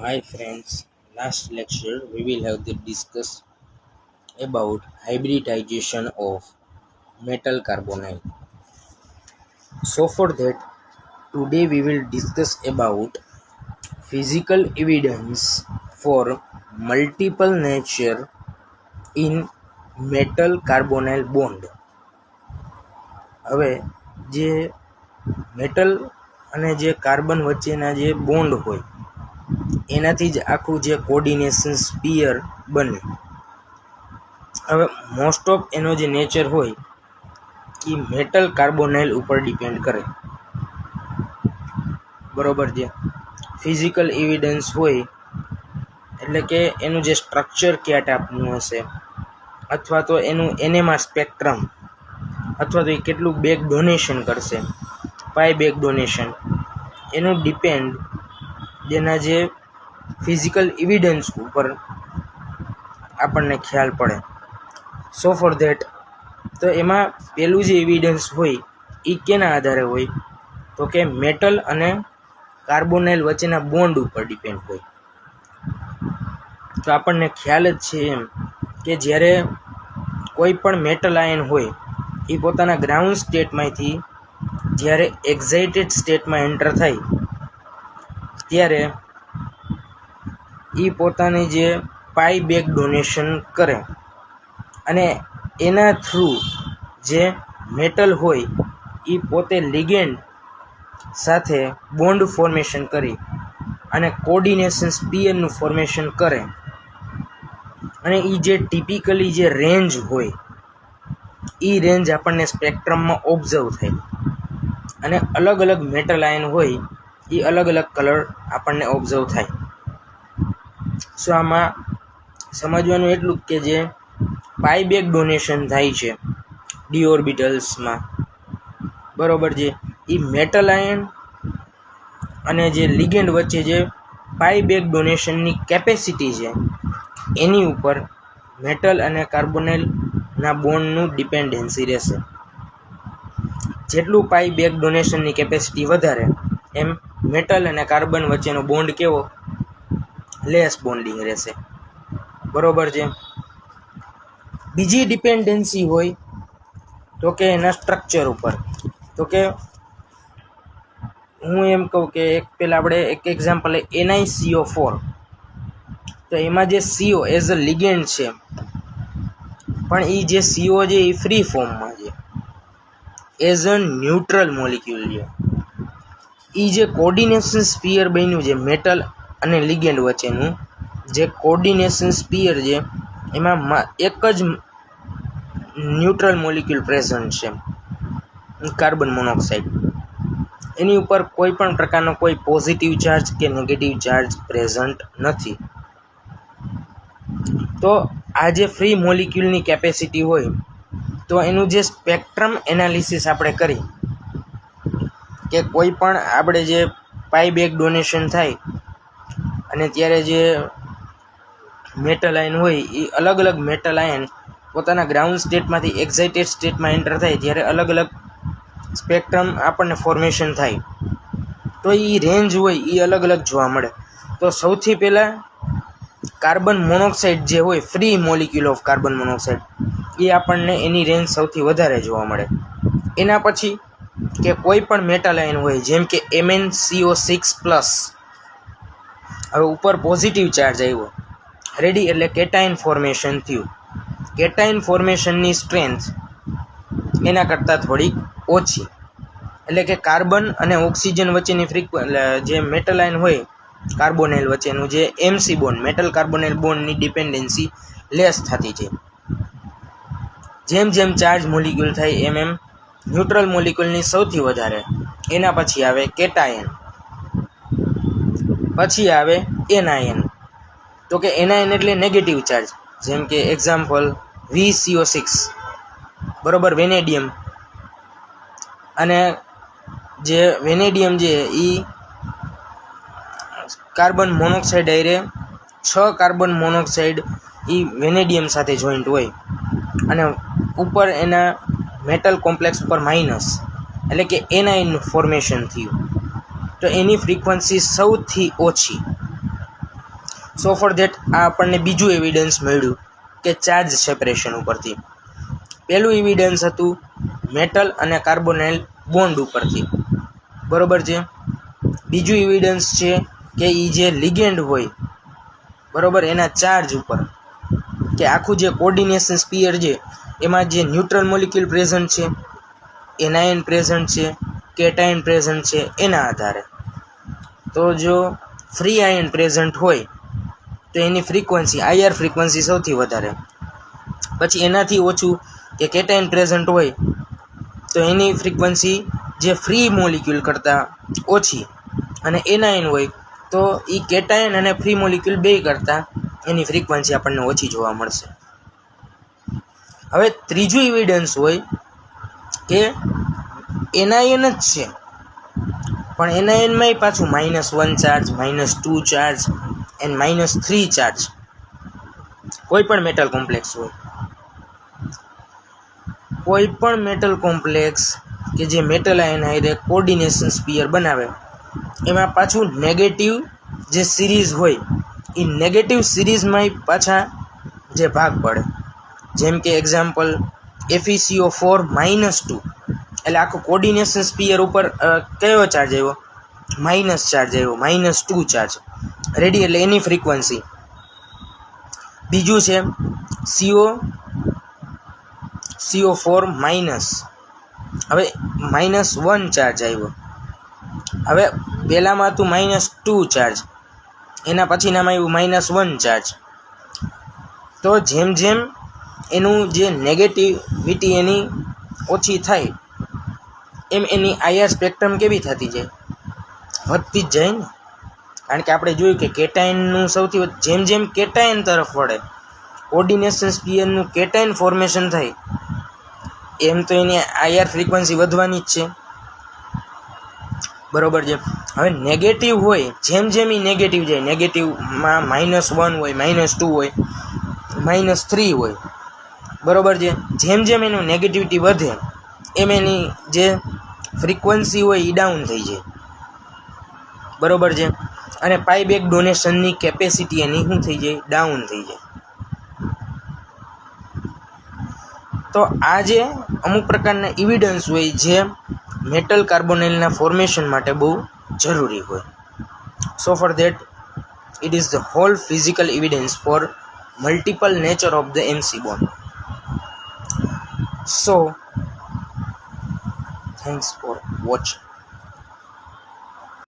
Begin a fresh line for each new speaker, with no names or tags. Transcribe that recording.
Hi friends, last lecture we will have to discuss about hybridization of metal carbonyl. So for that today we will discuss about physical evidence for multiple nature in metal carbonyl bond. હવે જે metal અને જે carbon વચ્ચેના જે bond હોય એનાથી જ આખું જે કોર્ડિનેશન સ્પીયર બને. હવે મોસ્ટ ઓફ એનો જે નેચર હોય એ મેટલ કાર્બોનાઇલ ઉપર ડિપેન્ડ કરે. બરોબર છે. ફિઝિકલ એવિડન્સ હોય એટલે કે એનું જે સ્ટ્રક્ચર કયા ટાઈપનું હશે, અથવા તો એનું એનેમા સ્પેક્ટ્રમ, અથવા તો એ કેટલું બેક ડોનેશન કરશે, પાઈ બેક ડોનેશન, એનું ડિપેન્ડ જેના જે ફિઝિકલ એવિડન્સ ઉપર આપણને ખ્યાલ પડે. સો ફોર ધેટ તો એમાં પહેલું જે એવિડન્સ હોય એ કેના આધારે હોય તો કે મેટલ અને કાર્બોનાઇલ વચ્ચેના બોન્ડ ઉપર ડિપેન્ડ હોય. તો આપણને ખ્યાલ જ છે એમ કે જ્યારે કોઈ પણ મેટલ આયન હોય એ પોતાના ગ્રાઉન્ડ સ્ટેટમાંથી જ્યારે એક્સાઇટેડ સ્ટેટમાં એન્ટર થાય ત્યારે એ પોતાની જે પાઈ બેક ડોનેશન કરે અને એના થ્રુ જે મેટલ હોય એ પોતે લિગેન્ડ સાથે બોન્ડ ફોર્મેશન કરી અને કોર્ડિનેશન સ્પીયરનું ફોર્મેશન કરે. અને એ જે ટિપિકલી જે રેન્જ હોય એ રેન્જ આપણને સ્પેક્ટ્રમમાં ઓબ્ઝર્વ થાય. અને અલગ અલગ મેટલ આયન હોય એ અલગ અલગ કલર આપણને ઓબ્ઝર્વ થાય. સો આમાં સમજવાનું એટલું કે જે પાઈ બેક ડોનેશન થાય છે ડી ઓર્બિટલ્સમાં, બરોબર છે, એ મેટલ આયન અને જે લિગેન્ડ વચ્ચે જે પાઈ બેક ડોનેશનની કેપેસિટી છે એની ઉપર મેટલ અને કાર્બોનાઇલના બોન્ડનું ડિપેન્ડન્સી રહેશે. જેટલું પાઈ બેક ડોનેશનની કેપેસિટી વધારે એમ મેટલ અને કાર્બન વચ્ચેનો બોન્ડ કેવો લેસ બોન્ડિંગ રહેશે. બરોબર છે. બીજી ડિપેન્ડન્સી હોય તો કે એના સ્ટ્રક્ચર ઉપર. તો કે હું એમ કહું કે એક પહેલાં આપણે એક એક્ઝામ્પલ NiCO4. તો એમાં જે CO એઝ અ લિગેન્ડ છે, પણ એ જે CO છે એ ફ્રી ફોર્મમાં છે, એઝ અ ન્યુટ્રલ મોલિક્યુલ છે. એ જે કોર્ડિનેશન સ્પીયર બન્યું છે મેટલ અને લિગેન્ડ વચ્ચેનું જે કોર્ડિનેશન સ્પીયર છે એમાં એક જ ન્યુટ્રલ મોલિક્યુલ પ્રેઝન્ટ છે, કાર્બન મોનોક્સાઇડ. એની ઉપર કોઈ પણ પ્રકારનો કોઈ પોઝિટિવ ચાર્જ કે નેગેટિવ ચાર્જ પ્રેઝન્ટ નથી. તો આ જે ફ્રી મોલિક્યુલની કેપેસિટી હોય તો એનું જે સ્પેક્ટ્રમ એનાલિસિસ આપણે કરી કે કોઈ પણ આપણે જે પાઈ બેક ડોનેશન થાય અને ત્યારે જે મેટલ આયન હોય એ અલગ અલગ મેટલ આયન પોતાના ગ્રાઉન્ડ સ્ટેટમાંથી એક્સાઇટેડ સ્ટેટમાં એન્ટર થાય ત્યારે અલગ અલગ સ્પેક્ટ્રમ આપણને ફોર્મેશન થાય. તો એ રેન્જ હોય એ અલગ અલગ જોવા મળે. તો સૌથી પહેલાં કાર્બન મોનોક્સાઇડ જે હોય, free molecule of carbon monoxide, એ આપણને એની રેન્જ સૌથી વધારે જોવા મળે. એના પછી કે કોઈ પણ મેટલ આયન હોય જેમ કે MnCO6+. હવે ઉપર પોઝિટિવ ચાર્જ આવ્યો રેડી એટલે કેટાઇન ફોર્મેશન થયું. કેટાઇન ફોર્મેશનની સ્ટ્રેન્થ એના કરતાં થોડીક ઓછી, એટલે કે કાર્બન અને ઓક્સિજન વચ્ચેની જે મેટલ આયન હોય કાર્બોનાઇલ વચ્ચેનું જે MC બોન્ડ, મેટલ કાર્બોનાઇલ બોન્ડની ડિપેન્ડન્સી લેસ થતી છે. જેમ જેમ ચાર્જ મોલિક્યુલ થાય એમ ન્યુટ્રલ મોલિક્યુલની સૌથી વધારે. એના પછી આવે કેટાયન, પછી આવે એનાયન. તો કે એનાયન એટલે નેગેટિવ ચાર્જ, જેમ કે એક્ઝામ્પલ VCO6, બરોબર, વેનેડિયમ. અને જે વેનેડિયમ છે એ કાર્બન મોનોક્સાઇડ આરે 6 કાર્બન મોનોક્સાઇડ એ વેનેડિયમ સાથે જોઈન્ટ હોય અને ઉપર એના મેટલ કોમ્પ્લેક્સ ઉપર માઇનસ, એટલે કે એનાઇન ફોર્મેશન થયું. તો એની ફ્રીક્વન્સી સૌથી ઓછી. સો ફોર ધેટ આ આપણને બીજું એવિડન્સ મળ્યું કે ચાર્જ સેપરેશન ઉપરથી. પહેલું એવિડન્સ હતું મેટલ અને કાર્બોનાઇલ બોન્ડ ઉપરથી, બરોબર છે. બીજું એવિડન્સ છે કે એ જે લિગેન્ડ હોય, બરોબર, એના ચાર્જ ઉપર, કે આખું જે કોર્ડિનેશન સ્પીયર છે એમાં જે ન્યુટ્રલ મોલિક્યુલ પ્રેઝન્ટ છે, એનાયન પ્રેઝન્ટ છે, કેટાયન પ્રેઝન્ટ છે, એના આધારે. તો જો ફ્રી આયન પ્રેઝન્ટ હોય તો એની ફ્રીક્વન્સી IR ફ્રીક્વન્સી સૌથી વધારે. પછી એનાથી ઓછું કે કેટાયન પ્રેઝન્ટ હોય તો એની ફ્રીક્વન્સી જે ફ્રી મોલિક્યુલ કરતાં ઓછી, અને એનાયન હોય તો એ કેટાયન અને ફ્રી મોલિક્યુલ બે કરતાં એની ફ્રીક્વન્સી આપણને ઓછી જોવા મળશે. હવે ત્રીજું એવિડન્સ હોય કે એનાયન જ છે, પણ એનાયનમાંય પાછું -1 ચાર્જ, -2 ચાર્જ એન્ડ -3 ચાર્જ, કોઈ પણ મેટલ કોમ્પ્લેક્સ હોય, કોઈ પણ મેટલ કોમ્પ્લેક્સ કે જે મેટલ આયન હારે કોર્ડિનેશન સ્પીયર બનાવે, એમાં પાછું નેગેટિવ જે સિરીઝ હોય એ નેગેટિવ સિરીઝમાંય પાછા જે ભાગ પડે. જેમ કે એક્ઝામ્પલ FeCO4 -2, એટલે આખું કોર્ડિનેશન સ્પીયર ઉપર કયો ચાર્જ આવ્યો? માઇનસ ચાર્જ આવ્યો, -2 ચાર્જ રેડી, એટલે એની ફ્રીક્વન્સી. બીજું છે CO4 માઇનસ, હવે -1 ચાર્જ આવ્યો. હવે પહેલામાં હતું -2 ચાર્જ, એના પછીનામાં આવ્યું -1 ચાર્જ. તો જેમ જેમ એનું જે નેગેટિવિટી એની ઓછી થાય એમ એની IR સ્પેક્ટ્રમ કેવી થતી જાય? વધતી જ જાય ને. કારણ કે આપણે જોયું કે કેટાયનનું સૌથી જેમ જેમ કેટાયન તરફ વળે, કોર્ડિનેશન સ્પીયરનું કેટાયન ફોર્મેશન થાય, એમ તો એની IR ફ્રીક્વન્સી વધવાની જ છે, બરોબર છે. હવે નેગેટિવ હોય, જેમ જેમ એ નેગેટિવ જાય, નેગેટિવમાં -1 હોય, -2 હોય, -3 હોય, બરોબર છે. જેમ જેમ એનું નેગેટિવિટી વધે એમ એની જે ફ્રીક્વન્સી હોય એ ડાઉન થઈ જાય, બરોબર છે. અને પાઇબેક ડોનેશનની કેપેસિટી એની શું થઈ જાય? ડાઉન થઈ જાય. તો આ જે અમુક પ્રકારના એવિડન્સ હોય જે મેટલ કાર્બોનાઇલના ફોર્મેશન માટે બહુ જરૂરી હોય. So for that it is the whole physical evidence for multiple nature of the MC bond. So thanks for watching.